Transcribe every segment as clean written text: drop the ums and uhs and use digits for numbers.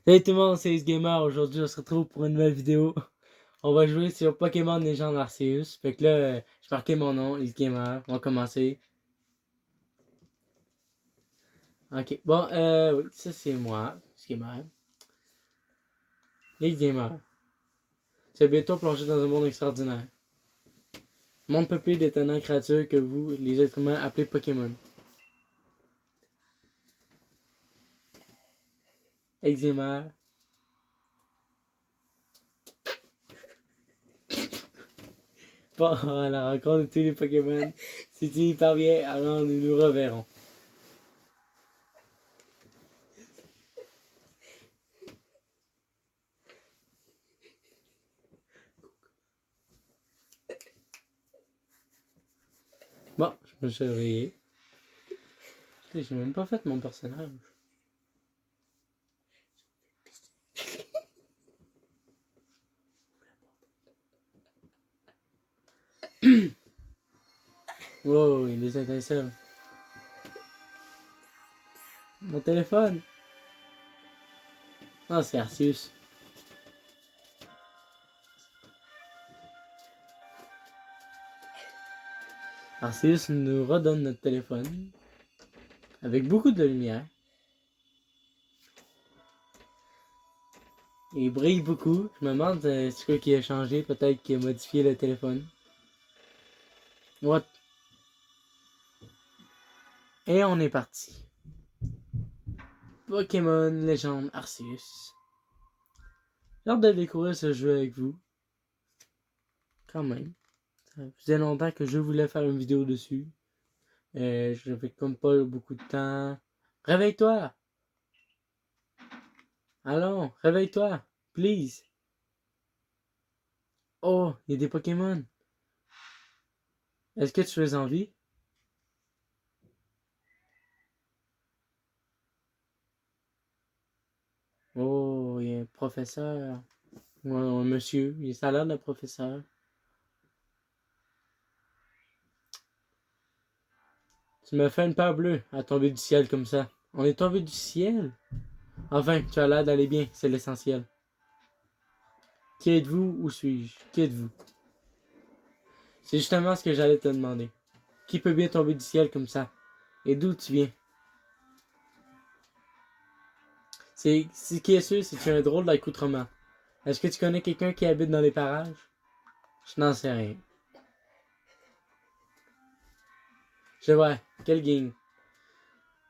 Salut tout le monde, c'est Ace Gamer. Aujourd'hui, on se retrouve pour une nouvelle vidéo. On va jouer sur Pokémon Légende Arceus. Fait que là, j'ai marqué mon nom, Ace Gamer. On va commencer. Ok, bon, oui, ça c'est moi, Ace Gamer. Ace Gamer. C'est bientôt plongé dans un monde extraordinaire. Monde peuplé d'étonnantes créatures que vous, les êtres humains, appelez Pokémon. Ace Gamer. Bon, à la rencontre de tous les Pokémon. Si tu y parviens, alors nous nous reverrons. Bon, je me suis réveillé. J'ai même pas fait mon personnage. Wow, il y a des étincelles. Mon téléphone. Ah, c'est Arceus. Arceus nous redonne notre téléphone. Avec beaucoup de lumière. Et il brille beaucoup. Je me demande c'est quoi qui a changé. Peut-être qu'il a modifié le téléphone. What? Et on est parti. Pokémon Légende Arceus. J'ai hâte de découvrir ce jeu avec vous. Quand même. Ça faisait longtemps que je voulais faire une vidéo dessus. J'avais comme pas beaucoup de temps. Réveille-toi! Allons, réveille-toi! Please! Oh, il y a des Pokémon! Est-ce que tu es en vie? Oh, il y a un professeur. Ouais, un monsieur. Il a l'air d'un professeur. Tu me fais une peur bleue à tomber du ciel comme ça. On est tombé du ciel? Enfin, tu as l'air d'aller bien, c'est l'essentiel. Qui êtes-vous? Où suis-je? Qui êtes-vous? C'est justement ce que j'allais te demander. Qui peut bien tomber du ciel comme ça? Et d'où tu viens? Ce qui est sûr, c'est que tu as un drôle d'accoutrement. Est-ce que tu connais quelqu'un qui habite dans les parages? Je n'en sais rien. Je vois. Quelle gang?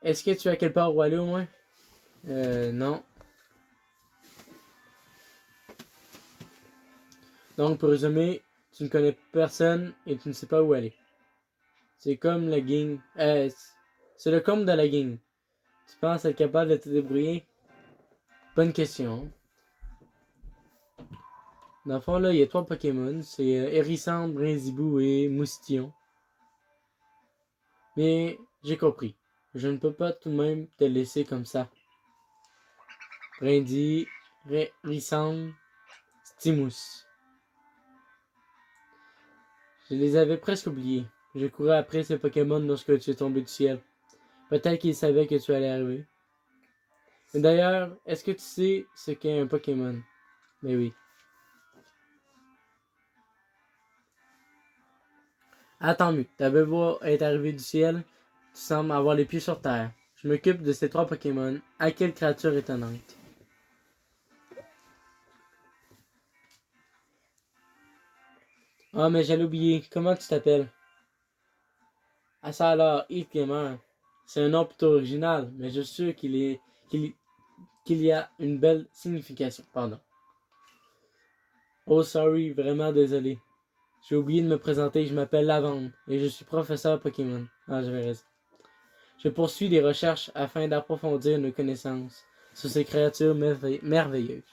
Est-ce que tu as quelque part où aller au moins? Non. Donc, pour résumer, tu ne connais personne et tu ne sais pas où aller. C'est comme la gang. C'est le comble de la gang. Tu penses être capable de te débrouiller? Bonne question. Dans le fond, là, il y a 3 Pokémon. C'est Hérissandre, Brinzibou et Moustillon. Mais j'ai compris. Je ne peux pas tout de même te laisser comme ça. Brindy, Hérissandre, Stimous. Je les avais presque oubliés. Je courais après ces Pokémon lorsque tu es tombé du ciel. Peut-être qu'ils savaient que tu allais arriver. Mais d'ailleurs, est-ce que tu sais ce qu'est un Pokémon? Mais oui. Ah, tant mieux. Ta beau est arrivé du ciel. Tu sembles avoir les pieds sur terre. Je m'occupe de ces 3 Pokémon. À quelle créature étonnante? Ah, mais j'allais oublier. Comment tu t'appelles? Ah, ça alors, Heath Gamer. C'est un nom plutôt original, mais je suis sûr qu'il y a une belle signification. Pardon. Oh, sorry, vraiment désolé. J'ai oublié de me présenter. Je m'appelle Lavande et je suis professeur Pokémon. Ah, j'avais raison. Je poursuis des recherches afin d'approfondir nos connaissances sur ces créatures merveilleuses.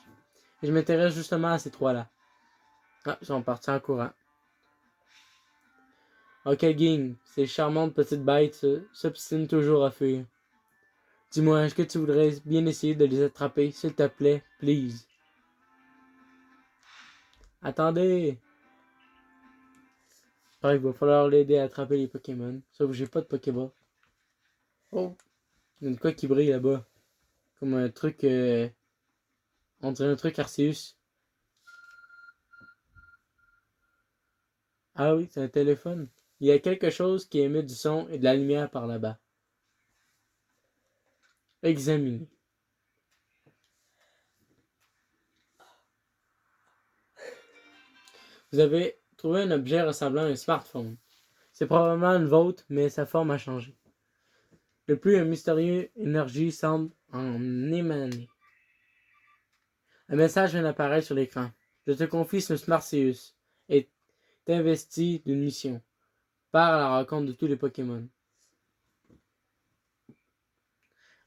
Et je m'intéresse justement à ces 3-là. Ah, ils sont partis en courant. Ok, gang, ces charmantes petites bêtes s'obstinent toujours à fuir. Dis-moi, est-ce que tu voudrais bien essayer de les attraper, s'il te plaît, please? Attendez! Il va falloir l'aider à attraper les Pokémon. Sauf que j'ai pas de Pokéball. Oh! Il y a de quoi qui brille là-bas. Comme un truc On dirait un truc Arceus. Ah oui, c'est un téléphone. Il y a quelque chose qui émet du son et de la lumière par là-bas. Examinez. Vous avez trouvé un objet ressemblant à un smartphone. C'est probablement une vôtre, mais sa forme a changé. De plus, une mystérieuse énergie semble en émaner. Un message vient d'apparaître sur l'écran. Je te confie ce Smartseus est investi d'une mission. Pars à la rencontre de tous les Pokémon.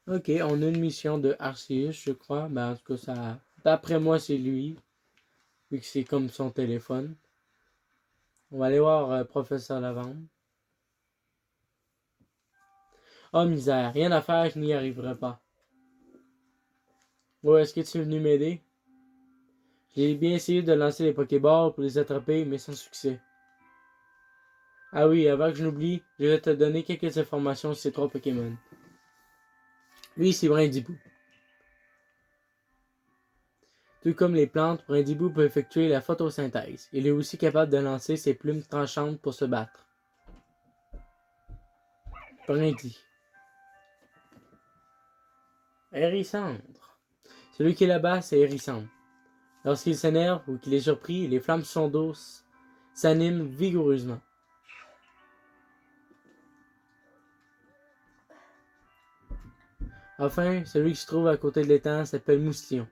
Ok, on a une mission de Arceus, je crois. Ben, en tout cas, ça. D'après moi, c'est lui. Vu que c'est comme son téléphone. On va aller voir Professeur Lavande. Oh misère, rien à faire, je n'y arriverai pas. Ouais, est-ce que tu es venu m'aider? J'ai bien essayé de lancer les Pokéballs pour les attraper, mais sans succès. Ah oui, avant que je n'oublie, je vais te donner quelques informations sur ces 3 Pokémon. Lui, c'est Brindibou. Tout comme les plantes, Brindibou peut effectuer la photosynthèse. Il est aussi capable de lancer ses plumes tranchantes pour se battre. Brindis. Hérissandre. Celui qui est là-bas, c'est Hérissandre. Lorsqu'il s'énerve ou qu'il est surpris, les flammes sont douces, s'animent vigoureusement. Enfin, celui qui se trouve à côté de l'étang s'appelle Moustillon.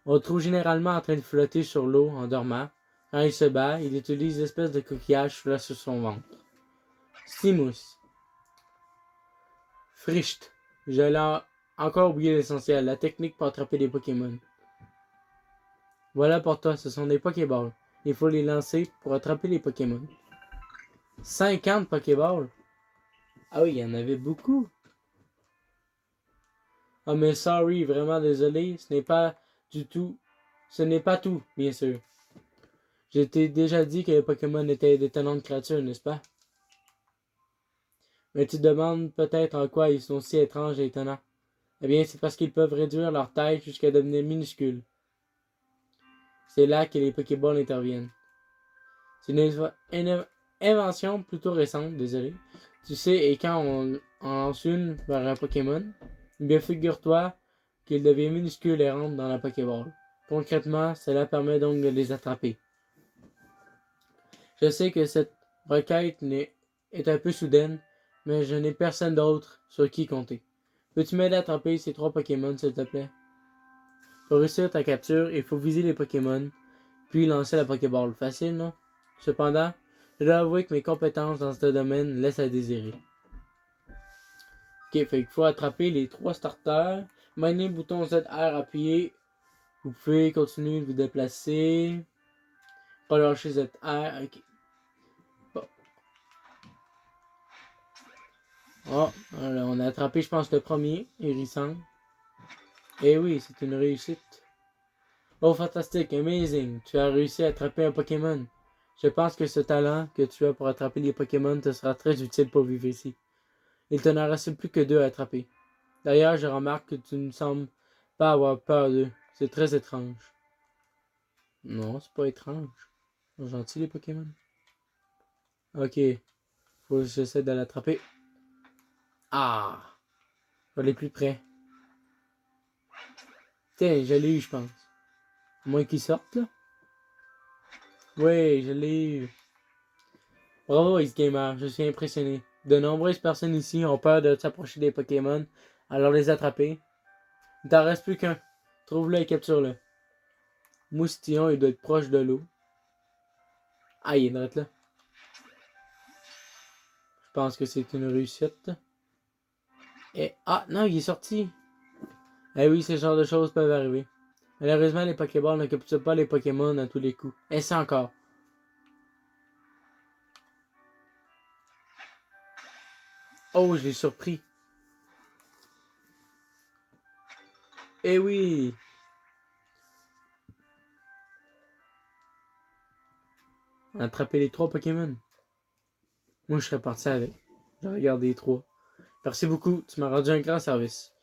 On le trouve généralement en train de flotter sur l'eau en dormant. Quand il se bat, il utilise l'espèce de coquillage flottant sur son ventre. Stimous. Fricht. J'ai encore oublié l'essentiel, la technique pour attraper des Pokémon. Voilà pour toi, ce sont des Pokéballs. Il faut les lancer pour attraper les Pokémon. 50 Pokéballs? Ah oui, il y en avait beaucoup. Ah mais sorry, vraiment désolé, ce n'est pas du tout... Ce n'est pas tout, bien sûr. Je t'ai déjà dit que les Pokémon étaient d'étonnantes créatures, n'est-ce pas? Mais tu te demandes peut-être en quoi ils sont si étranges et étonnants. Eh bien, c'est parce qu'ils peuvent réduire leur taille jusqu'à devenir minuscules. C'est là que les Pokéballs interviennent. C'est une invention plutôt récente, désolé. Tu sais, et quand on lance une vers un Pokémon, eh bien figure-toi qu'il devient minuscule et rentre dans la Pokéball. Concrètement, cela permet donc de les attraper. Je sais que cette requête est un peu soudaine, mais je n'ai personne d'autre sur qui compter. Peux-tu m'aider à attraper ces 3 Pokémon, s'il te plaît? Pour réussir ta capture, il faut viser les Pokémon, puis lancer la Pokéball. Facile, non? Cependant, je dois avouer que mes compétences dans ce domaine laissent à désirer. Ok, fait qu'il faut attraper les 3 starters. Maintenez le bouton ZR appuyé. Vous pouvez continuer de vous déplacer. Relâcher ZR. Ok. Bon. Oh, voilà, on a attrapé, je pense, le premier, Hérissant. Eh oui, c'est une réussite. Oh, fantastique, amazing. Tu as réussi à attraper un Pokémon. Je pense que ce talent que tu as pour attraper les Pokémon te sera très utile pour vivre ici. Il t'en reste plus que 2 à attraper. D'ailleurs, je remarque que tu ne sembles pas avoir peur d'eux. C'est très étrange. Non, c'est pas étrange. Ils sont gentils, les Pokémon. Ok, faut que j'essaie de l'attraper. Ah! Je vais aller plus près. Tiens, je l'ai eu, je pense. À moins qu'ils sortent, là. Oui, je l'ai eu. Bravo, Ace Gamer, je suis impressionné. De nombreuses personnes ici ont peur de s'approcher des Pokémon, alors les attraper. Il t'en reste plus qu'un. Trouve-le et capture-le. Moustillon, il doit être proche de l'eau. Ah, il est direct là. Je pense que c'est une réussite. Et... Ah, non, il est sorti. Eh oui, ce genre de choses peuvent arriver. Malheureusement, les Pokéballs ne capturent pas les Pokémon à tous les coups. Essaie encore. Oh, je l'ai surpris. Eh oui. On a attrapé les 3 Pokémon. Moi, je serais parti avec. Je regarde les 3. Merci beaucoup, tu m'as rendu un grand service.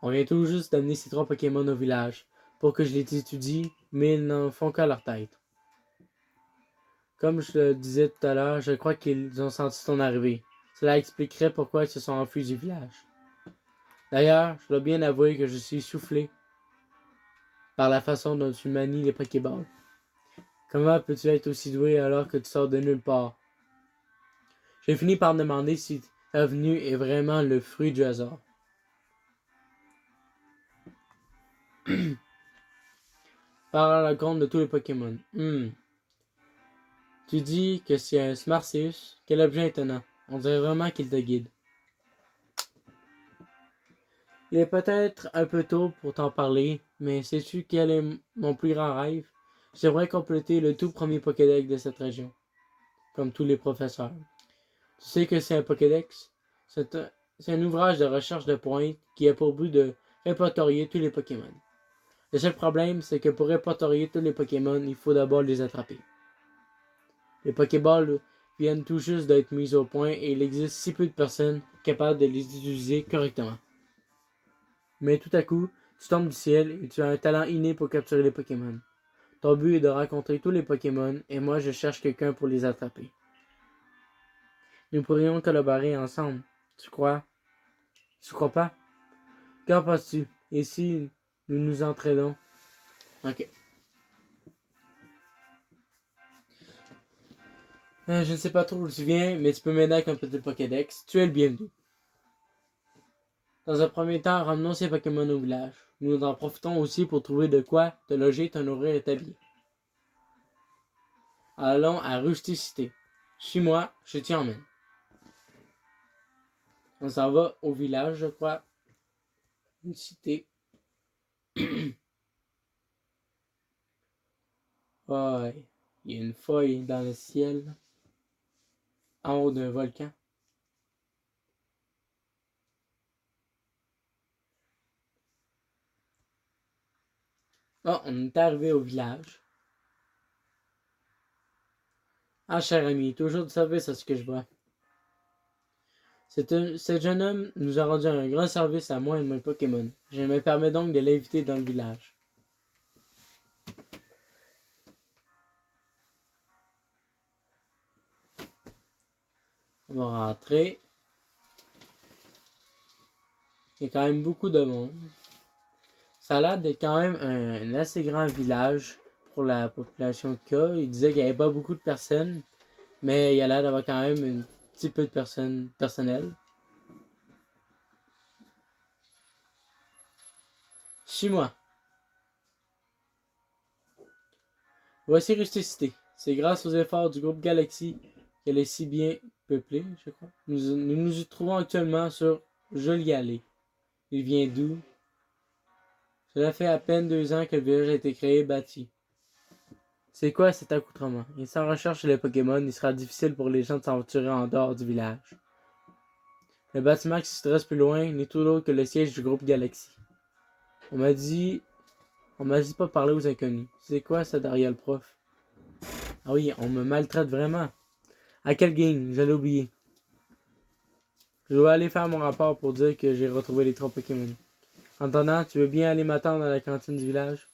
On vient tout juste d'amener ces 3 Pokémon au village. pour que je les étudie, mais ils n'en font qu'à leur tête. Comme je le disais tout à l'heure, je crois qu'ils ont senti ton arrivée. Cela expliquerait pourquoi ils se sont enfuis du village. D'ailleurs, je dois bien avouer que je suis soufflé par la façon dont tu manies les Pokéballs. Comment peux-tu être aussi doué alors que tu sors de nulle part? J'ai fini par me demander si ta venue est vraiment le fruit du hasard. Par la compte de tous les Pokémon. Tu dis que c'est un Smarseus. Quel objet étonnant. On dirait vraiment qu'il te guide. Il est peut-être un peu tôt pour t'en parler, mais sais-tu quel est mon plus grand rêve? J'aimerais compléter le tout premier Pokédex de cette région, comme tous les professeurs. Tu sais que c'est un Pokédex? C'est un ouvrage de recherche de pointe qui a pour but de répertorier tous les Pokémon. Le seul problème, c'est que pour répertorier tous les Pokémon, il faut d'abord les attraper. Les Pokéballs viennent tout juste d'être mis au point et il existe si peu de personnes capables de les utiliser correctement. Mais tout à coup, tu tombes du ciel et tu as un talent inné pour capturer les Pokémon. Ton but est de rencontrer tous les Pokémon et moi je cherche quelqu'un pour les attraper. Nous pourrions collaborer ensemble. Tu crois? Tu crois pas? Qu'en penses-tu? Et si nous nous entraînons? Ok. Je ne sais pas trop où tu viens, mais tu peux m'aider avec un petit Pokédex. Tu es le bienvenu. Dans un premier temps, ramenons ces Pokémon au village. Nous en profitons aussi pour trouver de quoi te loger, te nourrir et t'habiller. Allons à Rusticité. Suis-moi, je t'y emmène. On s'en va au village, je crois. Une cité. Ouais. Il y a une feuille dans le ciel. En haut d'un volcan. Oh, on est arrivé au village. Ah, cher ami, toujours de service à ce que je vois. Ce jeune homme nous a rendu un grand service à moi et mes Pokémon. Je me permets donc de l'inviter dans le village. On va rentrer. Il y a quand même beaucoup de monde. Ça a l'air d'être quand même un assez grand village pour la population qu'il y a. Il disait qu'il n'y avait pas beaucoup de personnes, mais il y a l'air d'avoir quand même un petit peu de personnes personnelles. Suis-moi. Voici Rusticité. C'est grâce aux efforts du groupe Galaxy qu'elle est si bien peuplée, je crois. Nous nous y trouvons actuellement sur Jolie Allée. Il vient d'où? Cela fait à peine 2 ans que le village a été créé et bâti. C'est quoi cet accoutrement? Et sans recherche sur les Pokémon, il sera difficile pour les gens de s'aventurer en dehors du village. Le bâtiment qui se dresse plus loin n'est tout autre que le siège du groupe Galaxy. On m'a dit pas parler aux inconnus. C'est quoi ça derrière le prof? Ah oui, on me maltraite vraiment. À quelle game? J'allais oublier. Je dois aller faire mon rapport pour dire que j'ai retrouvé les 3 Pokémon. En attendant, tu veux bien aller m'attendre à la cantine du village?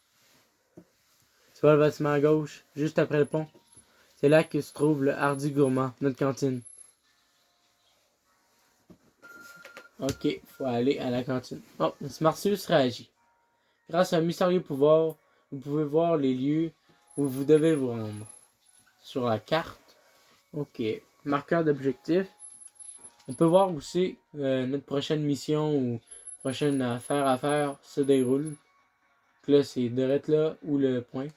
Tu vois le bâtiment à gauche, juste après le pont? C'est là que se trouve le Hardy Gourmand, notre cantine. Ok, faut aller à la cantine. Oh, Smartius réagit. Grâce à un mystérieux pouvoir, vous pouvez voir les lieux où vous devez vous rendre. Sur la carte. Ok. Marqueur d'objectif. On peut voir aussi notre prochaine mission ou prochaine affaire à faire se déroule. Donc là, c'est direct là où le point. Il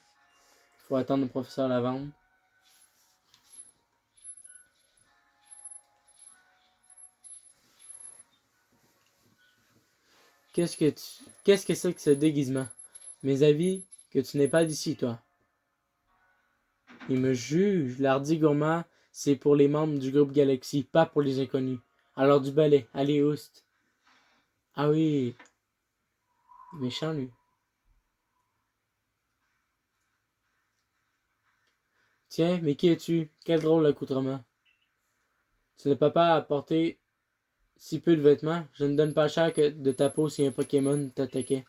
faut attendre le professeur Lavande. Qu'est-ce que c'est que ce déguisement? Mes avis, que tu n'es pas d'ici, toi. Il me juge. L'ardi gourmand, c'est pour les membres du groupe Galaxy, pas pour les inconnus. Alors du balai, allez, oust. Ah oui, méchant lui. Tiens, mais qui es-tu? Quel drôle d'accoutrement. Tu ne peux pas apporter si peu de vêtements. Je ne donne pas cher que de ta peau si un Pokémon t'attaquait.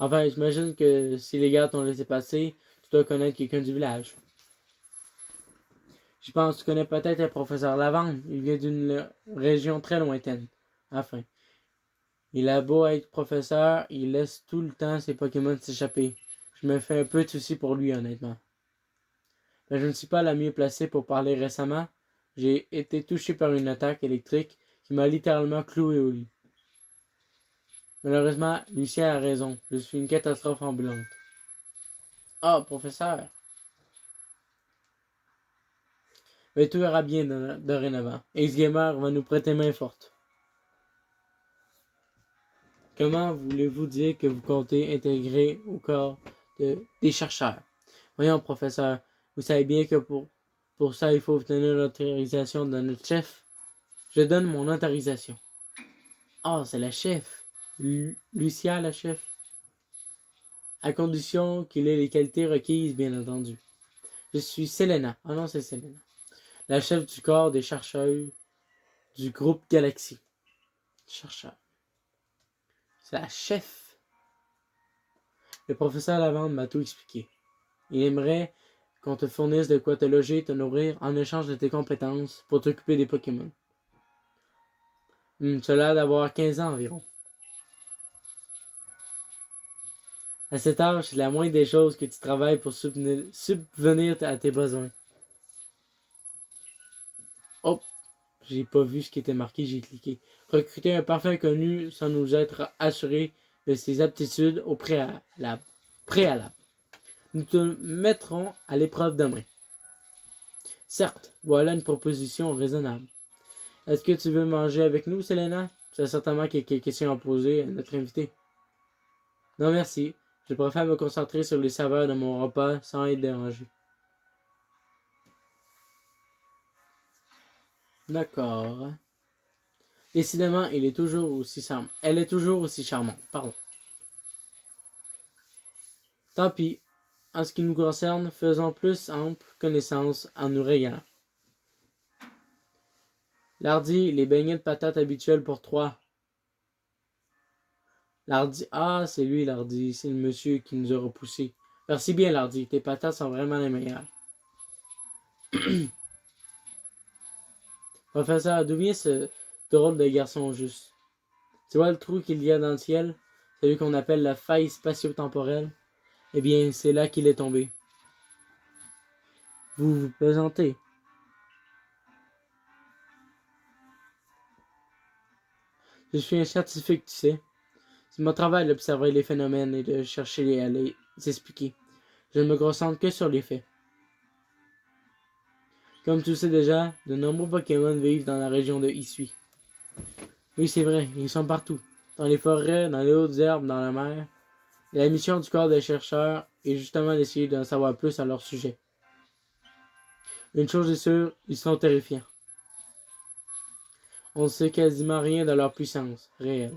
Enfin, j'imagine que si les gars t'ont laissé passer, tu dois connaître quelqu'un du village. Je pense que tu connais peut-être le professeur Lavande. Il vient d'une région très lointaine. Enfin, il a beau être professeur, il laisse tout le temps ses Pokémon s'échapper. Je me fais un peu de soucis pour lui, honnêtement. Mais je ne suis pas la mieux placée pour parler récemment. J'ai été touché par une attaque électrique qui m'a littéralement cloué au lit. Malheureusement, Lucien a raison. Je suis une catastrophe ambulante. Ah, professeur. Mais tout ira bien dorénavant. Ace Gamer va nous prêter main forte. Comment voulez-vous dire que vous comptez intégrer au corps des chercheurs? Voyons, professeur, vous savez bien que pour ça, il faut obtenir l'autorisation de notre chef. Je donne mon autorisation. Ah, c'est la chef. Lucia, la chef. À condition qu'il ait les qualités requises, bien entendu. Je suis Selena. Ah non, c'est Selena. La chef du corps des chercheurs du groupe Galaxy. Chercheur. C'est la chef. Le professeur Lavande m'a tout expliqué. Il aimerait qu'on te fournisse de quoi te loger et te nourrir en échange de tes compétences pour t'occuper des Pokémon. Tu as l'air d'avoir 15 ans environ. À cet âge, c'est la moindre des choses que tu travailles pour subvenir à tes besoins. Oh, j'ai pas vu ce qui était marqué, j'ai cliqué. Recruter un parfait inconnu sans nous être assuré de ses aptitudes au préalable. Nous te mettrons à l'épreuve demain. Certes, voilà une proposition raisonnable. Est-ce que tu veux manger avec nous, Selena? Tu as certainement quelques questions à poser à notre invité. Non, merci. Je préfère me concentrer sur les saveurs de mon repas sans être dérangé. D'accord. Décidément, elle est toujours aussi charmante. Pardon. Tant pis. En ce qui nous concerne, faisons plus ample connaissance en nous régalant. Lardy, les beignets de patates habituels pour 3. Lardy, ah, c'est lui, Lardy. C'est le monsieur qui nous a repoussés. Merci bien, Lardy. Tes patates sont vraiment les meilleures. Professeur, d'où vient ce drôle de garçon juste? Tu vois le trou qu'il y a dans le ciel? Celui qu'on appelle la faille spatio-temporelle? Eh bien, c'est là qu'il est tombé. Vous vous plaisantez. Je suis un scientifique, tu sais. C'est mon travail d'observer les phénomènes et de chercher à les expliquer. Je ne me concentre que sur les faits. Comme tu le sais déjà, de nombreux Pokémon vivent dans la région de Isui. Oui, c'est vrai, ils sont partout. Dans les forêts, dans les hautes herbes, dans la mer. Et la mission du corps des chercheurs est justement d'essayer d'en savoir plus à leur sujet. Une chose est sûre, ils sont terrifiants. On ne sait quasiment rien de leur puissance réelle,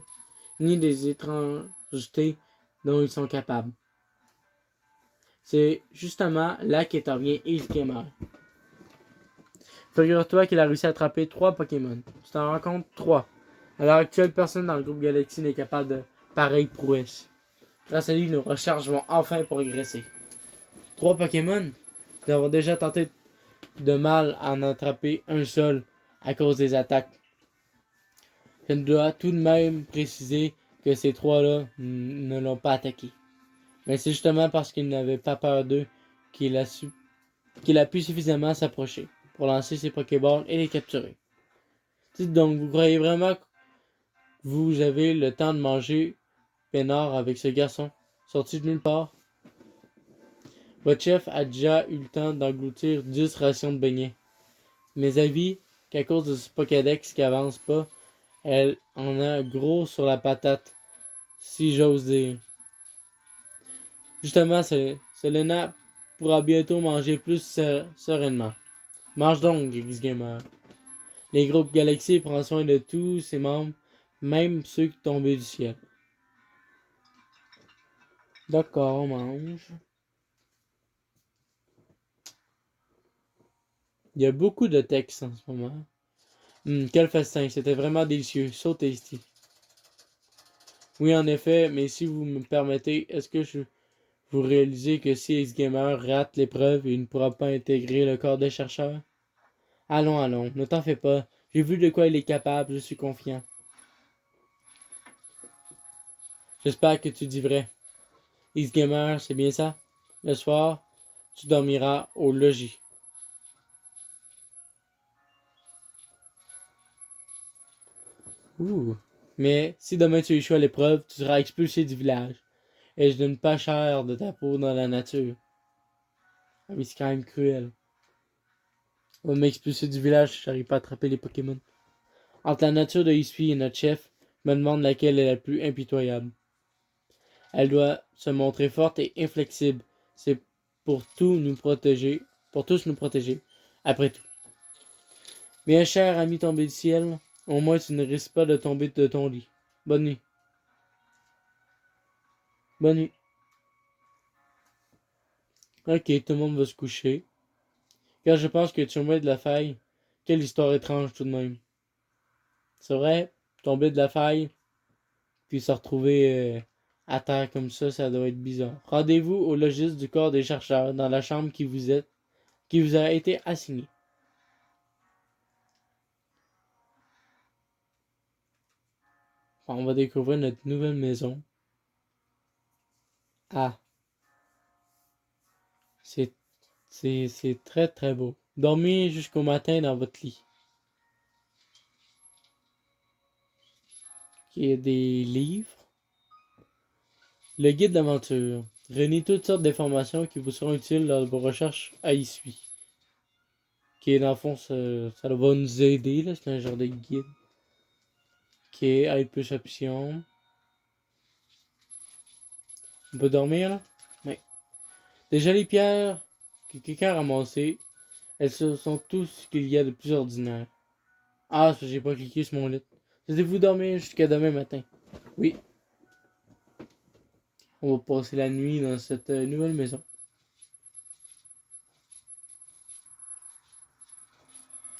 ni des étrangetés dont ils sont capables. C'est justement là qu'intervient Ilkemer. Figure-toi qu'il a réussi à attraper 3 Pokémon. Tu t'en rends compte? 3. À l'heure actuelle, personne dans le groupe Galaxy n'est capable de pareille prouesse. Grâce à lui, nos recherches vont enfin progresser. 3 Pokémon? Nous avons déjà tenté de mal à en attraper un seul à cause des attaques. Je dois tout de même préciser que ces 3-là ne l'ont pas attaqué. Mais c'est justement parce qu'il n'avait pas peur d'eux qu'il a pu suffisamment s'approcher pour lancer ses Pokéballs et les capturer. Dites donc, vous croyez vraiment que vous avez le temps de manger peinard avec ce garçon, sorti de nulle part? Votre chef a déjà eu le temps d'engloutir 10 rations de beignets. Mes avis, qu'à cause de ce Pokédex qui avance pas, elle en a gros sur la patate, si j'ose dire. Justement, Selena pourra bientôt manger plus sereinement. Mange donc, X-Gamer. Les groupes Galaxy prennent soin de tous ses membres, même ceux qui tombent du ciel. D'accord, on mange. Il y a beaucoup de textes en ce moment. Quel festin, c'était vraiment délicieux, so tasty. Oui, en effet, mais si vous me permettez, est-ce que vous réalisez que si X-Gamer rate l'épreuve, il ne pourra pas intégrer le corps des chercheurs? Allons, allons, ne t'en fais pas. J'ai vu de quoi il est capable, je suis confiant. J'espère que tu dis vrai. X-Gamer, c'est bien ça? Le soir, tu dormiras au logis. Ouh. Mais si demain tu échoues à l'épreuve, tu seras expulsé du village. Et je donne pas cher de ta peau dans la nature. Ah, mais c'est quand même cruel. On va m'expulser du village si j'arrive pas à attraper les Pokémon. Entre la nature de Hisui et notre chef, je me demande laquelle est la plus impitoyable. Elle doit se montrer forte et inflexible. C'est pour tout nous protéger, pour tous nous protéger. Après tout. Bien cher ami tombé du ciel, au moins tu ne risques pas de tomber de ton lit. Bonne nuit. Bonne nuit. Ok, tout le monde va se coucher. Car je pense que tu es de la faille. Quelle histoire étrange tout de même. C'est vrai, tomber de la faille, puis se retrouver à terre comme ça doit être bizarre. Rendez-vous au logis du corps des chercheurs, dans la chambre qui vous a été assignée. On va découvrir notre nouvelle maison. Ah, c'est c'est très très beau. Dormez jusqu'au matin dans votre lit. Il y a des livres. Le guide d'aventure réunit toutes sortes d'informations qui vous seront utiles lors de vos recherches à Issui. Qui est dans le fond, ça va nous aider, là. C'est un genre de guide. Ok, aide plus options. On peut dormir là? Oui. Des jolies pierres que quelqu'un a ramassées. Elles sont tout ce qu'il y a de plus ordinaire. Ah, j'ai pas cliqué sur mon lit. Souhaitez-vous dormir jusqu'à demain matin? Oui. On va passer la nuit dans cette nouvelle maison.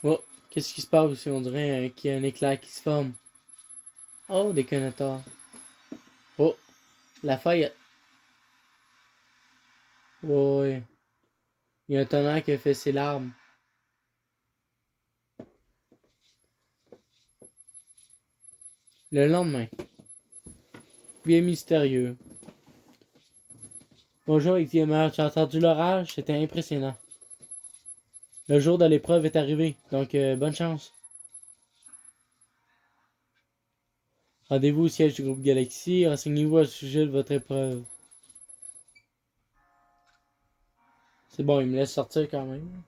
Oh, qu'est-ce qui se passe aussi? On dirait qu'il y a un éclair qui se forme. Oh, des connecteurs. Oh, la faille. Oh, ouais. Il y a un tonnerre qui a fait ses larmes. Le lendemain. Bien mystérieux. Bonjour, Xavier, tu as entendu l'orage? C'était impressionnant. Le jour de l'épreuve est arrivé, donc bonne chance. Rendez-vous au siège du groupe Galaxy, renseignez-vous au sujet de votre épreuve. C'est bon, il me laisse sortir quand même.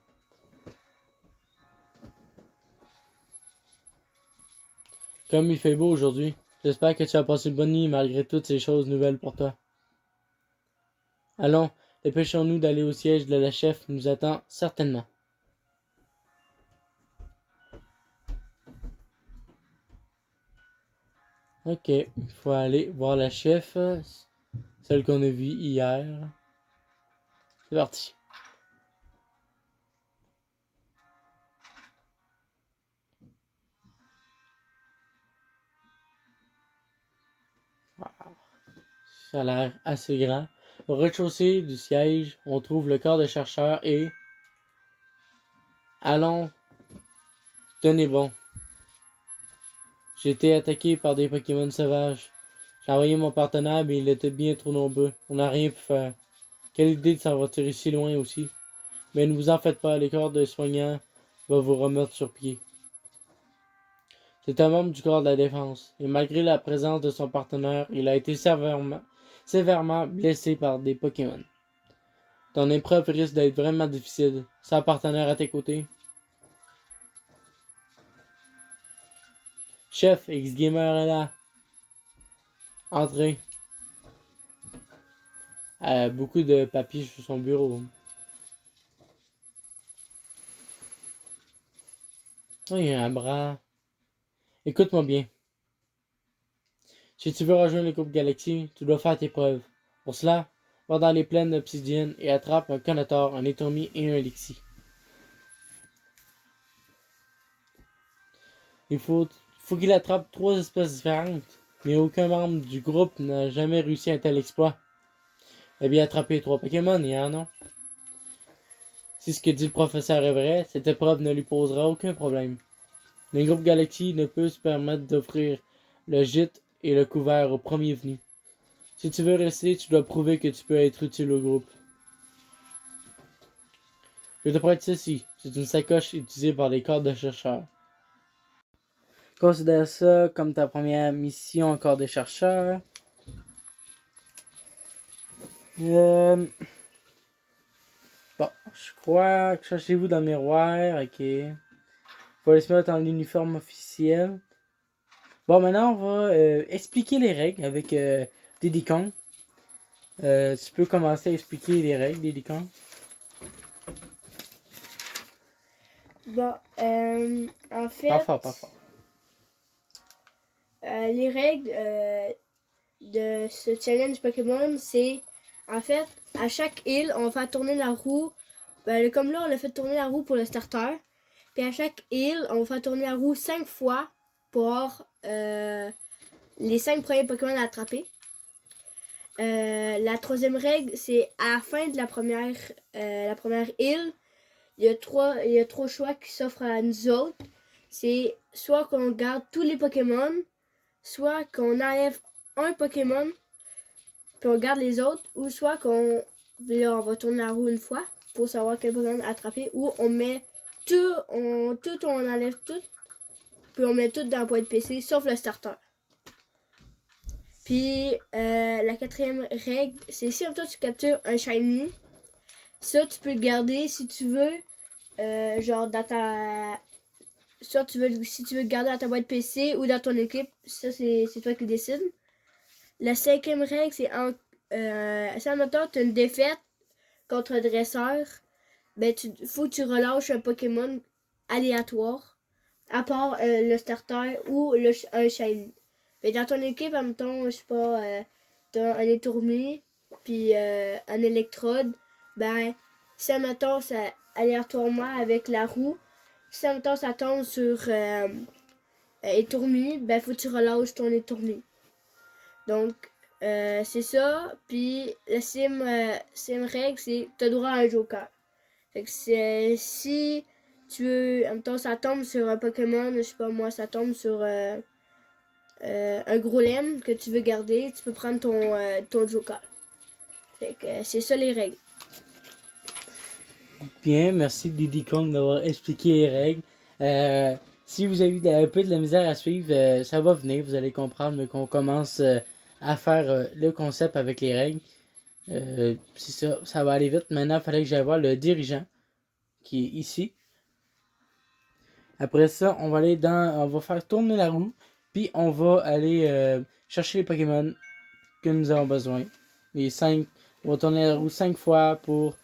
Comme il fait beau aujourd'hui, j'espère que tu as passé une bonne nuit malgré toutes ces choses nouvelles pour toi. Allons, dépêchons-nous d'aller au siège de la chef, nous attend certainement. Ok, il faut aller voir la chef, celle qu'on a vue hier. C'est parti. Ça a l'air assez grand. Au rez-de-chaussée du siège, on trouve le corps de chercheur et... Allons, tenez bon. J'ai été attaqué par des Pokémon sauvages. J'ai envoyé mon partenaire, mais il était bien trop nombreux. On n'a rien pu faire. Quelle idée de s'en retirer si loin aussi. Mais ne vous en faites pas, le corps de soignant va vous remettre sur pied. C'est un membre du corps de la défense, et malgré la présence de son partenaire, il a été sévèrement blessé par des Pokémon. Ton épreuve risque d'être vraiment difficile. Sans partenaire à tes côtés. Chef, X-Gamer est là. Entrez. Beaucoup de papiers sur son bureau. Oh, il y a un bras. Écoute-moi bien. Si tu veux rejoindre le groupe Galaxy, tu dois faire tes preuves. Pour cela, va dans les plaines d'obsidienne et attrape un Conator, un Étourmi et un Elixir. Il faut qu'il attrape 3 espèces différentes. mais aucun membre du groupe n'a jamais réussi un tel exploit. Eh bien, attraper 3 Pokémon, il y en a. Si ce que dit le professeur est vrai, cette épreuve ne lui posera aucun problème. Le groupe Galaxy ne peut se permettre d'offrir le gîte et le couvert au premier venu. Si tu veux rester, tu dois prouver que tu peux être utile au groupe. Je te prête ceci. C'est une sacoche utilisée par les corps de chercheurs. Considère ça comme ta première mission en corps de chercheurs. Bon, je crois que cherchez-vous dans le miroir, ok. Faut aller se mettre en uniforme officiel. Bon, maintenant, on va expliquer les règles avec Diddy Kong. Tu peux commencer à expliquer les règles, Diddy Kong. Bon, en fait, Pas fort. les règles de ce challenge Pokémon, c'est en fait, à chaque île, on va tourner la roue. Comme là, on a fait tourner la roue pour le starter. Puis à chaque île, on va tourner la roue 5 fois pour les 5 premiers Pokémon à attraper. La troisième règle, c'est à la fin de la première île, il y a trois choix qui s'offrent à nous autres. C'est soit qu'on garde tous les Pokémon, soit qu'on enlève un Pokémon, puis on garde les autres, ou soit qu'on on va tourner la roue une fois pour savoir quel Pokémon attraper, ou on met on enlève tout, puis on met tout dans la boîte PC, sauf le starter. Puis la quatrième règle, c'est si toi tu captures un shiny, ça tu peux le garder si tu veux, genre dans ta... Soit si tu veux le garder dans ta boîte PC ou dans ton équipe, ça c'est toi qui décides. La cinquième règle, c'est si en même temps tu as une défaite contre un dresseur, ben faut que tu relâches un Pokémon aléatoire, à part le starter ou un shiny. Mais dans ton équipe, en même temps, je sais pas, t'as un étourmi, puis un électrode, ben, si en même temps, ça aléatoirement avec la roue, si en même temps ça tombe sur étourmi, ben, faut que tu relâches ton étourmi. Donc, c'est ça. Puis, la sixième règle, c'est t'as droit à un joker. Fait que si tu veux, en même temps, ça tombe sur un Pokémon, je sais pas moi, ça tombe sur un gros lemme que tu veux garder, tu peux prendre ton joker. Fait que c'est ça les règles. Bien, merci Diddy Kong d'avoir expliqué les règles. Si vous avez eu un peu de la misère à suivre, ça va venir, vous allez comprendre, mais qu'on commence à faire le concept avec les règles. C'est ça, ça va aller vite. Maintenant, il fallait que j'aille voir le dirigeant qui est ici. Après ça, on va faire tourner la roue, puis on va aller chercher les Pokémon que nous avons besoin. On va tourner la roue 5 fois pour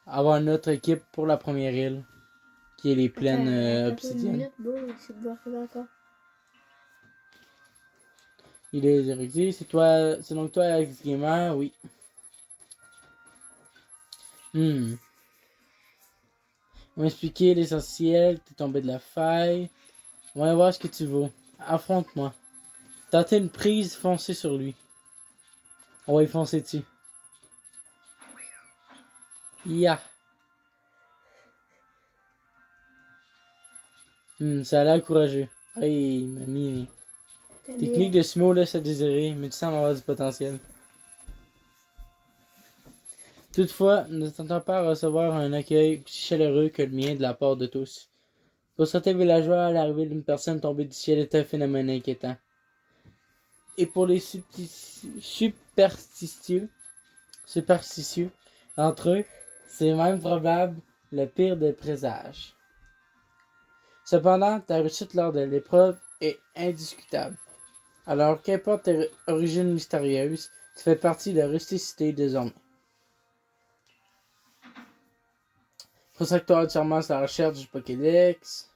avoir notre équipe pour la première île, qui est les plaines obsidiennes. Il est dirigé, c'est donc toi Alex Gamer, oui. On va expliquer l'essentiel, t'es tombé de la faille. On va voir ce que tu vaux. Affronte-moi. Tentez une prise, foncez sur lui. On va y foncer dessus. Ya. Ça a l'air courageux. Hey, mamie. Technique de sumo laisse à désirer, mais tu sembles avoir du potentiel. Toutefois, ne t'attends pas à recevoir un accueil aussi chaleureux que le mien de la part de tous. Pour certains villageois, l'arrivée d'une personne tombée du ciel est un phénomène inquiétant. Et pour les superstitieux entre eux, c'est même probable le pire des présages. Cependant, ta réussite lors de l'épreuve est indiscutable. Alors qu'importe tes origines mystérieuses, tu fais partie de la rusticité désormais. Consacre-toi entièrement sur la recherche du Pokédex.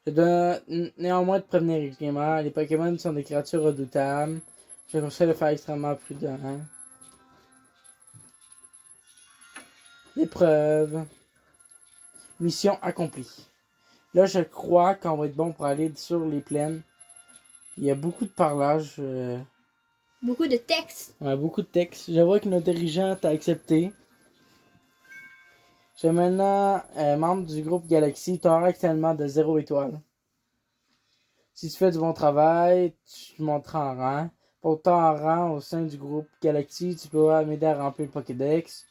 Je dois néanmoins te prévenir, gamer, les Pokémon sont des créatures redoutables. Je te conseille de faire extrêmement prudent. L'épreuve. Mission accomplie. Là, je crois qu'on va être bon pour aller sur les plaines. Il y a beaucoup de parlage. Beaucoup de textes. Ouais, beaucoup de texte. Je vois que notre dirigeant t'a accepté. Je suis maintenant membre du groupe Galaxy. Tu auras actuellement de 0 étoile. Si tu fais du bon travail, tu monteras en rang. Pour ton rang au sein du groupe Galaxy, tu pourras m'aider à remplir le Pokédex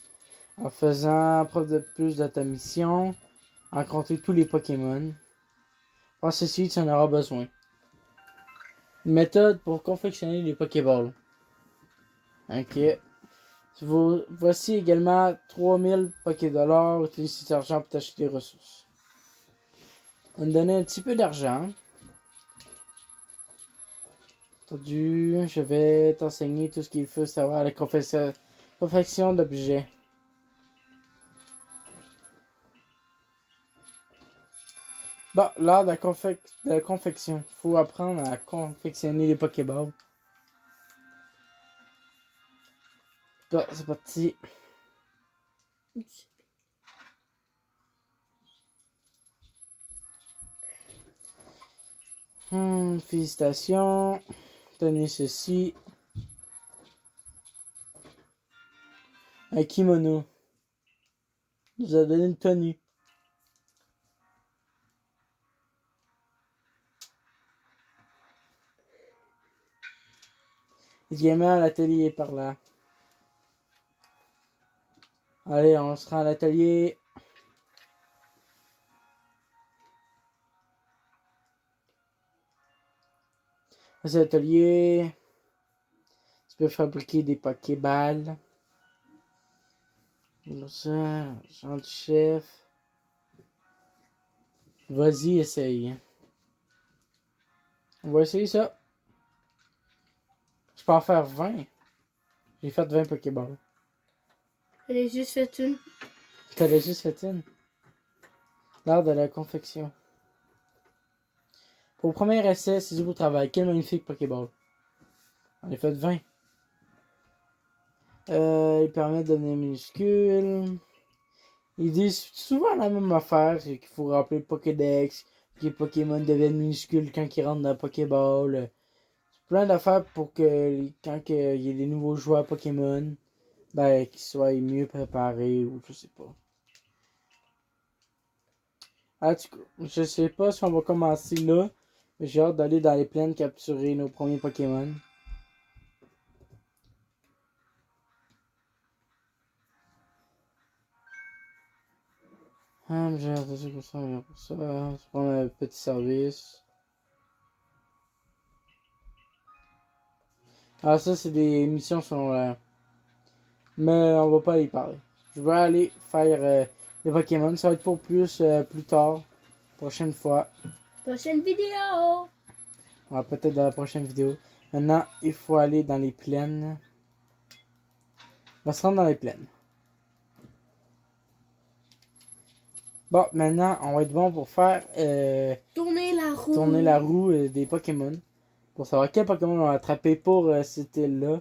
en faisant preuve de plus de ta mission, rencontrer tous les Pokémon. Pour ceci, tu en auras besoin. Une méthode pour confectionner les Pokéballs. Ok. Voici également 3000 Pokédollars. Utilise cet argent pour t'acheter des ressources. On va me donner un petit peu d'argent. Entendu, je vais t'enseigner tout ce qu'il faut savoir à la confection d'objets. Bon, l'art de la confection. Faut apprendre à confectionner les Pokéballs. Bon, c'est parti. Félicitations. Tenez ceci. Un kimono. Il nous a donné une tenue. Également, l'atelier est par là. Allez, on se rend à l'atelier. Dans cet atelier, tu peux fabriquer des Pokéballs. Ça, Jean du chef. Vas-y, essaye. On va essayer ça. Je peux en faire 20. J'ai fait 20 Pokéballs. J'en ai juste fait une. T'en as juste fait une. L'art de la confection. Pour le premier essai, c'est du beau travail. Quel magnifique Pokéball. On a fait 20. Il permet de devenir minuscule. Ils disent souvent la même affaire, c'est qu'il faut remplir le Pokédex, que les Pokémon deviennent minuscules quand ils rentrent dans le Pokéball. C'est plein d'affaires pour que quand il y ait des nouveaux joueurs Pokémon, ben qu'ils soient mieux préparés ou je sais pas. En tout cas, je sais pas si on va commencer là, mais j'ai hâte d'aller dans les plaines capturer nos premiers Pokémon. Ah, mais j'ai entendu pour ça, mais pour ça, je prends un petit service. Ah, ça, c'est des missions secondaires. Mais on va pas y parler. Je vais aller faire les Pokémon. Ça va être pour plus tard. Prochaine fois. Prochaine vidéo! Peut-être dans la prochaine vidéo. Maintenant, il faut aller dans les plaines. On va se rendre dans les plaines. Bon, maintenant, on va être bon pour faire Tournez tourner la roue des Pokémon. Pour savoir quel Pokémon on va attraper pour cette île-là.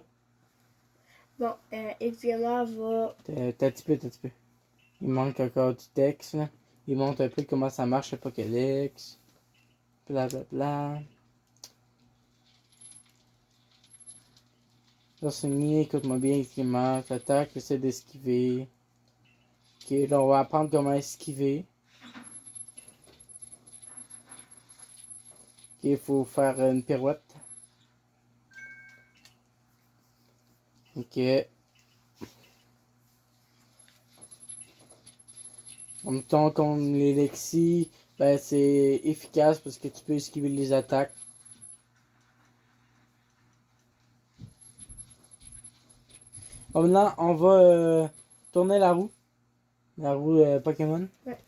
Bon, Exgamar va. T'as un petit peu. Il manque encore du texte. Là. Il montre un peu comment ça marche le Pokédex. Blablabla. Renseigner, écoute-moi bien, écriment, attaque, essaie d'esquiver. Ok, là on va apprendre comment esquiver. Ok, il faut faire une pirouette. Ok. En même temps, contre les Lexi, ben c'est efficace parce que tu peux esquiver les attaques. Bon, maintenant, on va tourner la roue. La roue Pokémon. Ouais.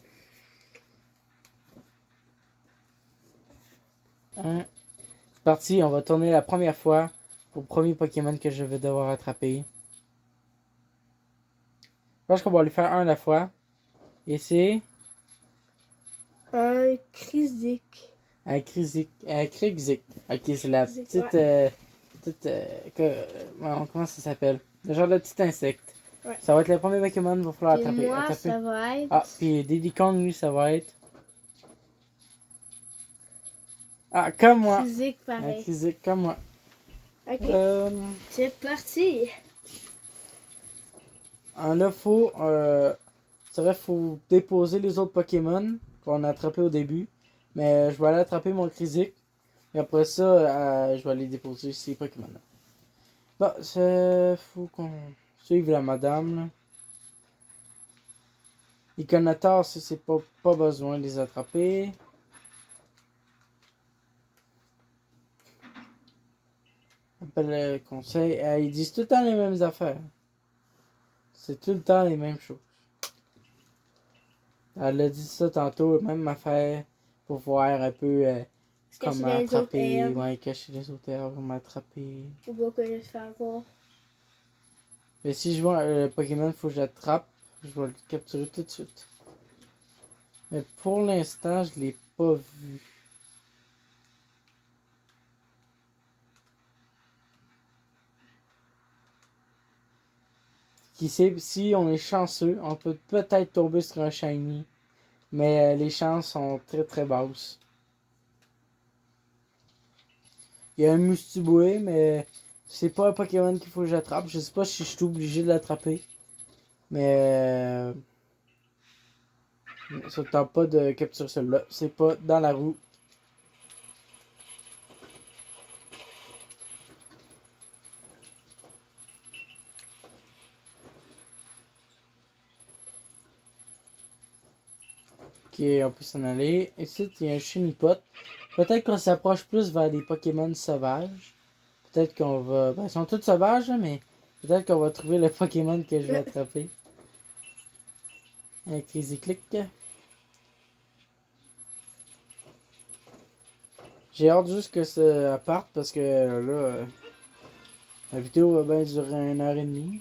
C'est parti, on va tourner la première fois pour le premier Pokémon que je vais devoir attraper. Je pense qu'on va lui faire un à la fois. Et c'est Un Krizik. un Krizik. Un Krigzik. Ok, c'est la Krigzik, petite. Comment ça s'appelle? Le genre de petit insecte. Ouais. Ça va être le premier Pokémon qu'il va falloir Et attraper. moi, ça va être. Ah, puis Diddy Kong, lui, ça va être. Ah, comme moi. Physique Un pareil. physique comme moi. Ok, Euh, c'est parti. là, c'est vrai, faut déposer les autres Pokémon qu'on a attrapés au début. Mais je vais aller attraper mon Crisic. Et après ça, je vais aller déposer ces Pokémon-là. Bon, c'est... Faut qu'on suive la madame, là. Les Conators, ça, c'est pas besoin de les attraper. Appelle le conseil. Ils disent tout le temps les mêmes affaires. C'est tout le temps les mêmes choses. Elle a dit ça tantôt, même affaire, pour voir un peu Est-ce que c'est comment les autres attraper, herbes? ouais, cacher les autres herbes, comment attraper. Ou pas que je vais faire voir. Mais si je vois un Pokémon, il faut que j'attrape, je vais le capturer tout de suite. Mais pour l'instant, je l'ai pas vu. Qui sait, si on est chanceux, on peut peut-être tomber sur un shiny. Mais les chances sont très très basses. Il y a un Mustiboué, mais c'est pas un Pokémon qu'il faut que j'attrape. Je sais pas si je suis obligé de l'attraper. Mais ça ne tente pas de capturer celui-là. C'est pas dans la roue. Ok, on peut s'en aller. Ici, il y a un Chunipot. Peut-être qu'on s'approche plus vers des Pokémon sauvages. Peut-être qu'on va... Ben, ils sont tous sauvages, hein, mais peut-être qu'on va trouver le Pokémon que je vais attraper. Un Crazy Click. J'ai hâte juste que ça parte parce que là, la vidéo va bien durer 1 heure et demie.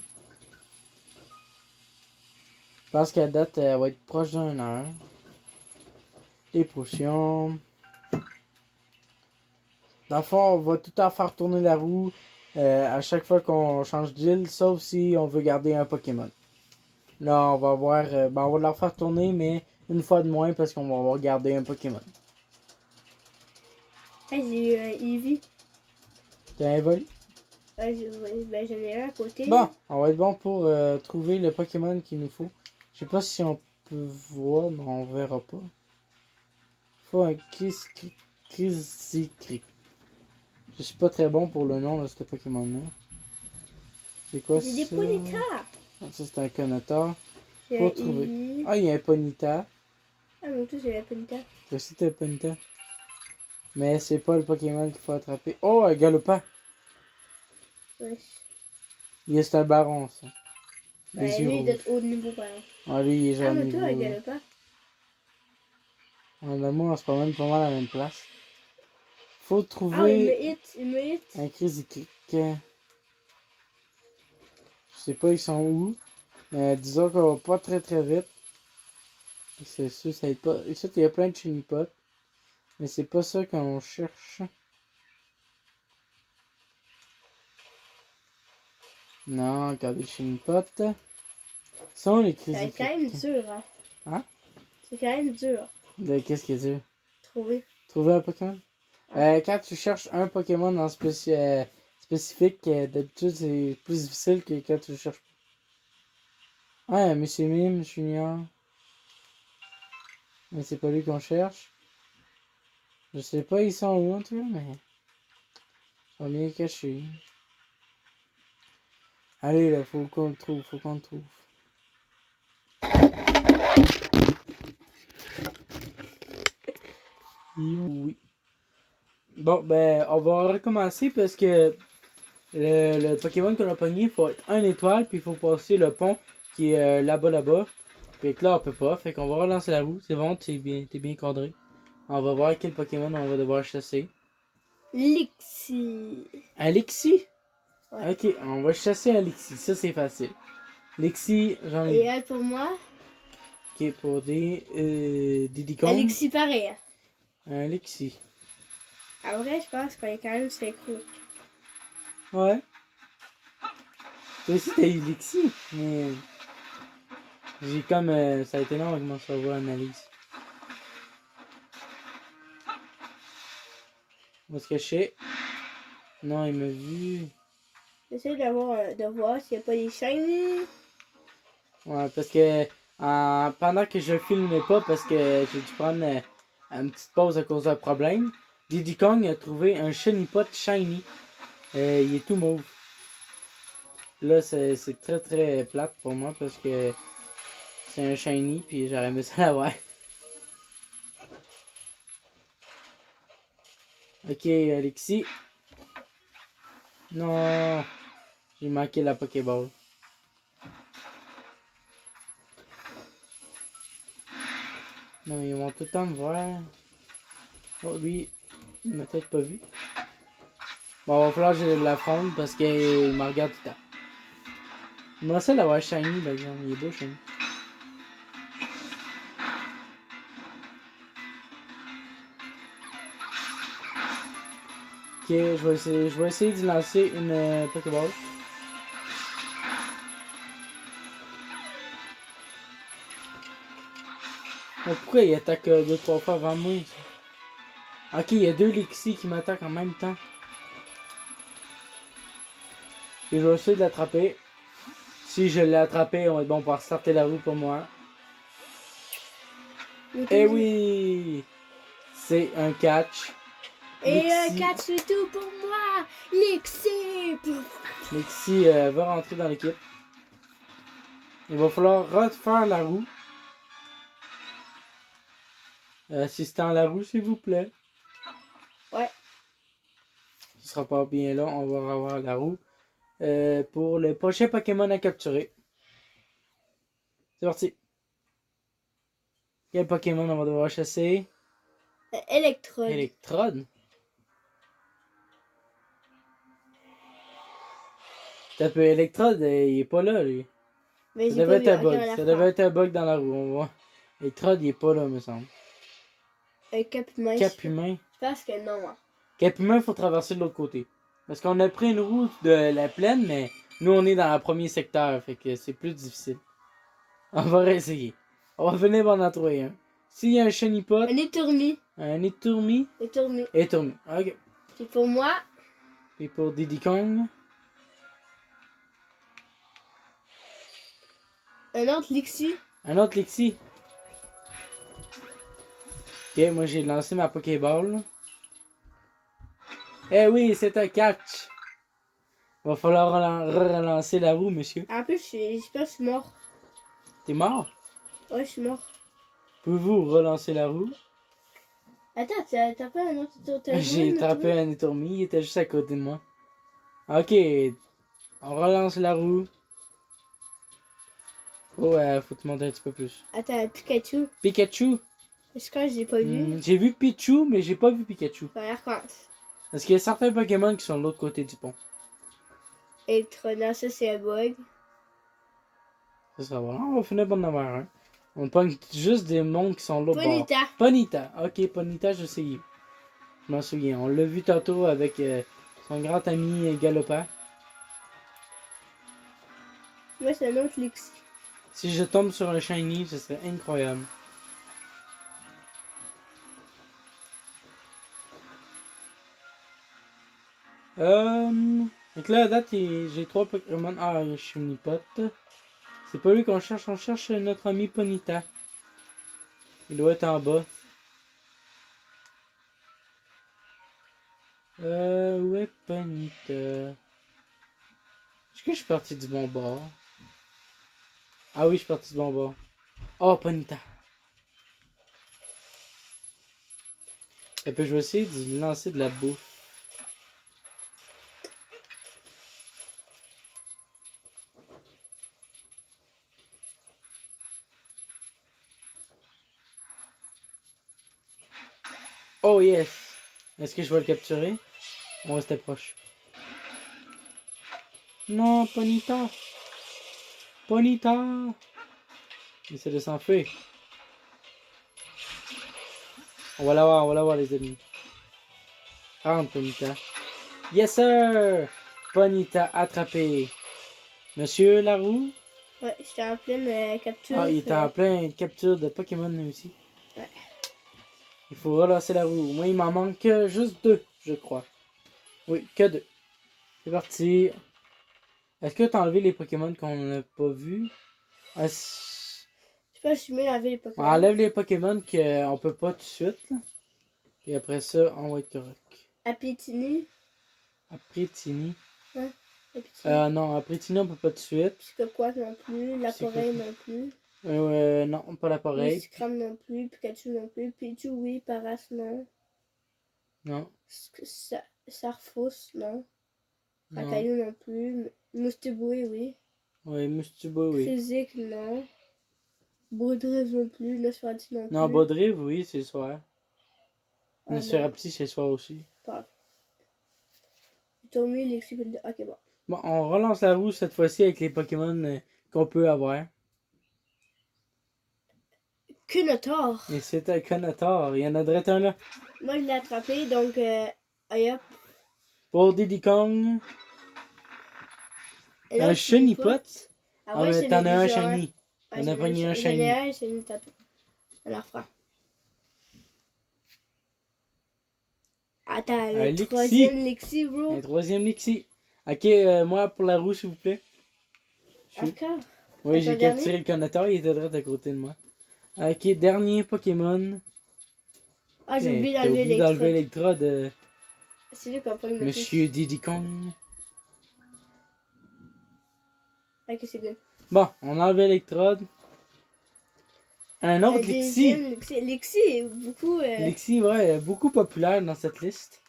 Je pense qu'à date, elle va être proche d'1 heure. Les potions. Dans le fond, on va tout le temps faire tourner la roue à chaque fois qu'on change d'île, sauf si on veut garder un Pokémon. Là, on va voir, ben, on va la faire tourner, mais une fois de moins parce qu'on va avoir gardé un Pokémon. Hey, j'ai eu un Eevee. T'as un vol? Ben, j'en ai un à côté. Bon, on va être bon pour trouver le Pokémon qu'il nous faut. Je sais pas si on peut voir, mais on verra pas. Il faut un Crisicric. Je suis pas très bon pour le nom de ce Pokémon-là. C'est quoi J'ai des ça? Ponyta. Ah, ça, c'est un Conator. J'ai Faut un trouver. Eevee. Ah, il y a un Ponyta. Ah, mais tout, j'ai un Ponyta. Je sais que t'as un Ponyta. Mais c'est pas le Pokémon qu'il faut attraper. Oh, un Galopin. Wesh. C'est un baron, ça. Les Ouais, yeux lui, il doit rouges. être haut de niveau, par exemple. Ah, lui, il est Ah, genre mais toi, un niveau. galopin. Moi, on se promène pas mal à la même place. Faut Ah, il me trouver hit, il me hit. un Crazy Kick. Je sais pas, ils sont où. Mais disons qu'on va pas très très vite. C'est sûr, ça aide pas. Ici, il y a plein de Chinipots. Mais c'est pas ça qu'on cherche. Non, regardez Chinipots. Sont les Ça va Crazy être quand même Kick. dur, hein. Hein? C'est quand même dur. Qu'est-ce qui est dur? Trouver. Trouver un Pokémon? Quand tu cherches un Pokémon spécifique, d'habitude c'est plus difficile que quand tu le cherches pas. Ouais, Monsieur Mime, Junior. Mais c'est pas lui qu'on cherche. Je sais pas, ils sont où en tout cas, mais ils sont bien cachés. Allez là, faut qu'on le trouve, faut qu'on le trouve. Oui. Bon, ben, on va recommencer parce que le Pokémon qu'on a pogné, il faut être 1 étoile, puis il faut passer le pont qui est là-bas. Fait que là, on peut pas. Fait qu'on va relancer la roue. C'est bon, t'es bien cadré. On va voir quel Pokémon on va devoir chasser. Lixi. Alexis? Ouais. Ok, on va chasser Alexis. Ça, c'est facile. Lexi, j'en ai. Et elle, pour moi, Ok, pour des Didicon. Alexis pareil. Hein. Alexis. En vrai, je pense qu'on est quand même synchro. Ouais. Toi aussi, t'as eu Lexi. Mais j'ai comme. Ça a été long avec mon cerveau analyse. On va se cacher. Non, il m'a vu. J'essaie de voir s'il n'y a pas des shiny. Ouais, parce que pendant que je filmais pas, parce que j'ai dû prendre une petite pause à cause d'un problème, Diddy Kong a trouvé un shiny pot shiny. Il est tout mauve. Là, c'est très très plate pour moi parce que c'est un shiny puis j'aurais aimé ça l'avoir. Ok, Alexis. Non, j'ai manqué la Pokéball. Non, ils vont tout le temps me voir. Oh, lui, il m'a peut-être pas vu. Bon, va falloir que je l'affronte parce qu'il me regarde tout le temps. Il me reste l'avoir shiny, par exemple. Il est beau, shiny. Ok, je vais essayer de lancer une Pokéball. Oh, pourquoi il attaque 2-3 fois avant moi? Ça? Ok, il y a 2 Lexi qui m'attaquent en même temps. Et je vais essayer de l'attraper. Si je l'ai attrapé, on va être bon pour starter la roue pour moi. Eh oui! C'est un catch. Et Lexi, catch c'est tout pour moi! Lexi! Lexi va rentrer dans l'équipe. Il va falloir refaire la roue. Assistant à la roue, s'il vous plaît. Ouais. Ce sera pas bien là, on va revoir la roue. Pour le prochain Pokémon à capturer. C'est parti. Quel Pokémon on va devoir chasser? Electrode. Electrode. T'as peu Electrode, il est pas là, lui. Mais Ça j'ai devait pas être un vu. bug. Ok, on la Ça fera. devait être un bug dans la roue, on voit. Electrode, il est pas là, me semble. Cap humain. Cap humain. Je pense que non. Hein. Cap humain, il faut traverser de l'autre côté. Parce qu'on a pris une route de la plaine, mais nous, on est dans le premier secteur, fait que c'est plus difficile. On va réessayer. On va venir en trouver un. S'il y a un chenipot, Un étourmi. un étourmi, Étourmi. étourmi. Ok. C'est pour moi. Et pour Diddy Kong, Un autre Lixi. un autre Lexi. Ok, moi j'ai lancé ma Pokéball. Eh oui, c'est un catch. Va falloir relancer la roue, monsieur. En plus, je sais pas, je suis mort. T'es mort? Ouais, je suis mort. Pouvez-vous relancer la roue? Attends, t'as pas un autre t'as joué J'ai un autre attrapé un étourmi, il était juste à côté de moi. Ok, on relance la roue. Oh, faut te montrer un petit peu plus. Attends, Pikachu. Pikachu? Est-ce que je l'ai pas vu? J'ai vu Pichu, mais j'ai pas vu Pikachu. Ça recommence. Parce qu'il y a certains Pokémon qui sont de l'autre côté du pont. Electrona, ça c'est un bug. Ça sera bon. On va finir par en avoir un. On pogne juste des mondes qui sont de l'autre bord. Bonita. Ponita. Ok, Ponita, je sais. Je m'en souviens. On l'a vu tantôt avec son grand ami Galopin. Moi, c'est un autre Lixi. Si je tombe sur un shiny, ce serait incroyable. Donc là, à date, j'ai 3 Pokémon. Ah, je suis Chimnipot. C'est pas lui qu'on cherche, on cherche notre ami Ponita. Il doit être en bas. Où est Ponita? Est-ce que je suis parti du bon bord? Ah oui, je suis parti du bon bord. Oh, Ponita. Et puis je vais essayer de lui lancer de la bouffe. Oh yes! Est-ce que je vais le capturer? On restait proche. Non, Ponita! Ponita! Il essaie de s'enfuir. On va l'avoir les amis. Rentre, Ponita. Yes sir! Ponita attrapé. Monsieur Larue? Ouais, j'étais en pleine capture. Ah, il était en plein capture de Pokémon aussi. Ouais. Il faut relancer la roue. Moi, il m'en manque juste 2, je crois. Oui, que 2. C'est parti. Est-ce que t'as enlevé les Pokémon qu'on n'a pas vus? Ah, Je sais pas, je suis mieux d'enlever les on Pokémon. enlève les Pokémon qu'on peut pas tout de suite. Là. Et après ça, on va être correct. Apitini. Après Tini. Apitini. Non, après Tini, on peut pas tout de suite. Psychoquack non plus. Laporeille non plus. Non, pas l'appareil. Miscram non plus. Pikachu non plus. Pichu, oui. Paras, non. Non. Sarfos, non. Non. Racaillou non plus. Moustiboué, oui. Ouais, Mustuba, oui. Physique, non. Baudrive non plus. Nosferatu non plus. Non, Baudrive, oui, c'est soir. Ah, Nosferatu, c'est soir aussi. pas. Tommy, Lexi, ok, bon. Bon, on relance la roue cette fois-ci avec les Pokémon qu'on peut avoir. Kunotor. Et c'est un Conator. Il y en a direct un là. Moi, je l'ai attrapé, donc, aïe hop. Pour Diddy Kong. Et là, Un je sais Shiny pas. Pot. Ah ouais, mais c'est t'en as un déjà Shiny. Ouais, T'en as pogné un J'en Shiny. ai un, c'est une tatou. On la refera. Attends, le Lexi. troisième Lexi, bro. Un troisième Lexi. Ok, moi pour la roue, s'il vous plaît. Encore? Oui, Attends, j'ai capturé le Conator, il était direct à côté de moi. Ok, dernier Pokémon. Ah, j'ai oublié T'as d'enlever oublié d'enlever l'électrode. l'électrode. C'est lui qui a pris le Monsieur Diddy Kong. Ok, c'est good. Bon, on enlève l'électrode. Un autre Lexi. Lexi est beaucoup. Lexi, ouais, beaucoup populaire dans cette liste.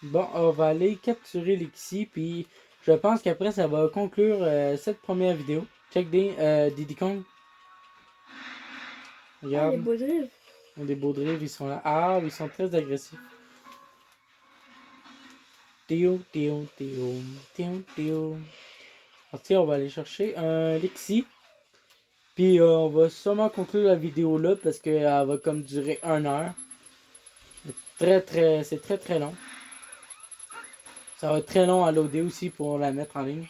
Bon, on va aller capturer Lexi, puis je pense qu'après ça va conclure cette première vidéo. Check Diddy Kong. Ah, Regarde, les baudrives. des Baudrives, ils sont là. Ah, ils sont très agressifs. Théo, Théo, Théo, Théo, Théo. Ok, on va aller chercher un Lexi. Puis on va sûrement conclure la vidéo là parce qu'elle va comme durer 1 heure. C'est très très long. Ça va être très long à loader aussi pour la mettre en ligne.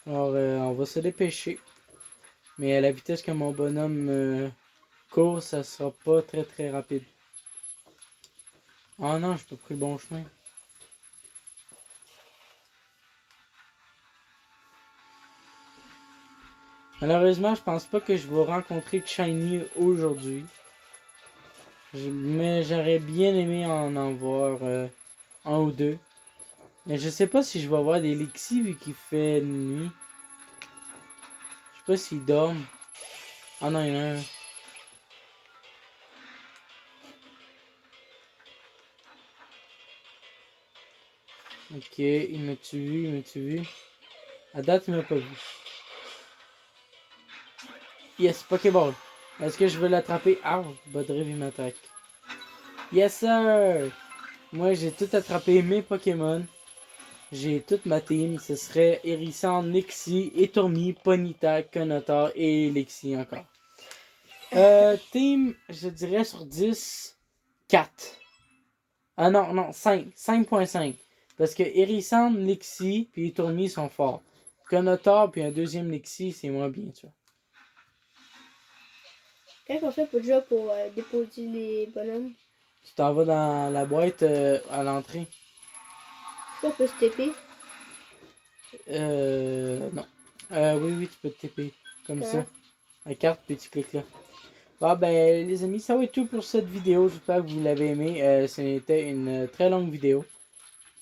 Alors on va se dépêcher. Mais à la vitesse que mon bonhomme court, ça sera pas très très rapide. Ah non, j'ai pas pris le bon chemin. Malheureusement, je pense pas que je vais rencontrer Shiny aujourd'hui. Mais j'aurais bien aimé en voir un ou deux. Mais je sais pas si je vais avoir des Lexi vu qu'il fait nuit. Je sais pas s'ils dorment. Ah non, il y en a un. Ok, il m'a-tu vu. À date, il m'a pas vu. Yes, Pokéball. Est-ce que je veux l'attraper? Ah, Bodriv, il m'attaque. Yes, sir! Moi, j'ai tout attrapé mes Pokémon. J'ai toute ma team. Ce serait Hérisson, Nixie, Etormi, Ponyta, Conator et Lexi encore. Team, je dirais sur 10, 4. Ah non, 5. 5.5. Parce que Hérisson, Lexi puis Etormi sont forts. Conator puis un deuxième Lexi, c'est moins bien, tu vois. Qu'est-ce qu'on fait pour déposer les bonhommes? Tu t'en vas dans la boîte à l'entrée. On peut se TP. Non. Oui, tu peux te TP. Comme Ouais. ça. La carte, puis tu cliques là. Bon, ben, les amis, ça va être tout pour cette vidéo. J'espère que vous l'avez aimé. C'était une très longue vidéo.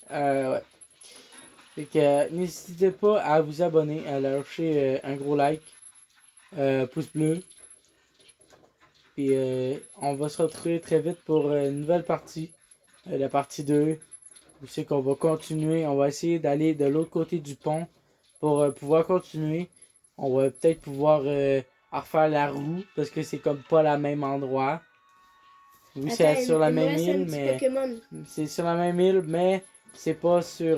Ouais. Fait que n'hésitez pas à vous abonner, à lâcher un gros like, pouce bleu. Puis on va se retrouver très vite pour une nouvelle partie, la partie 2. Vous savez qu'on va continuer, on va essayer d'aller de l'autre côté du pont pour pouvoir continuer. On va peut-être pouvoir refaire la roue parce que c'est comme pas le même endroit. Oui, c'est sur la même île, mais Pokémon. c'est sur la même île, mais c'est pas sur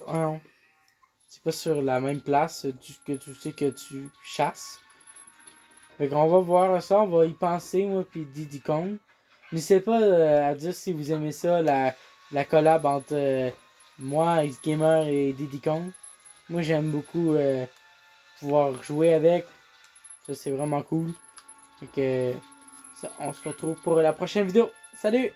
non. C'est pas sur la même place que tu sais que tu chasses. Fait qu'on va voir ça, on va y penser, moi puis Diddy Kong. N'hésitez pas à dire si vous aimez ça, la collab entre moi, X-Gamer et Diddy Kong. Moi j'aime beaucoup pouvoir jouer avec. Ça, c'est vraiment cool. Donc, on se retrouve pour la prochaine vidéo. Salut!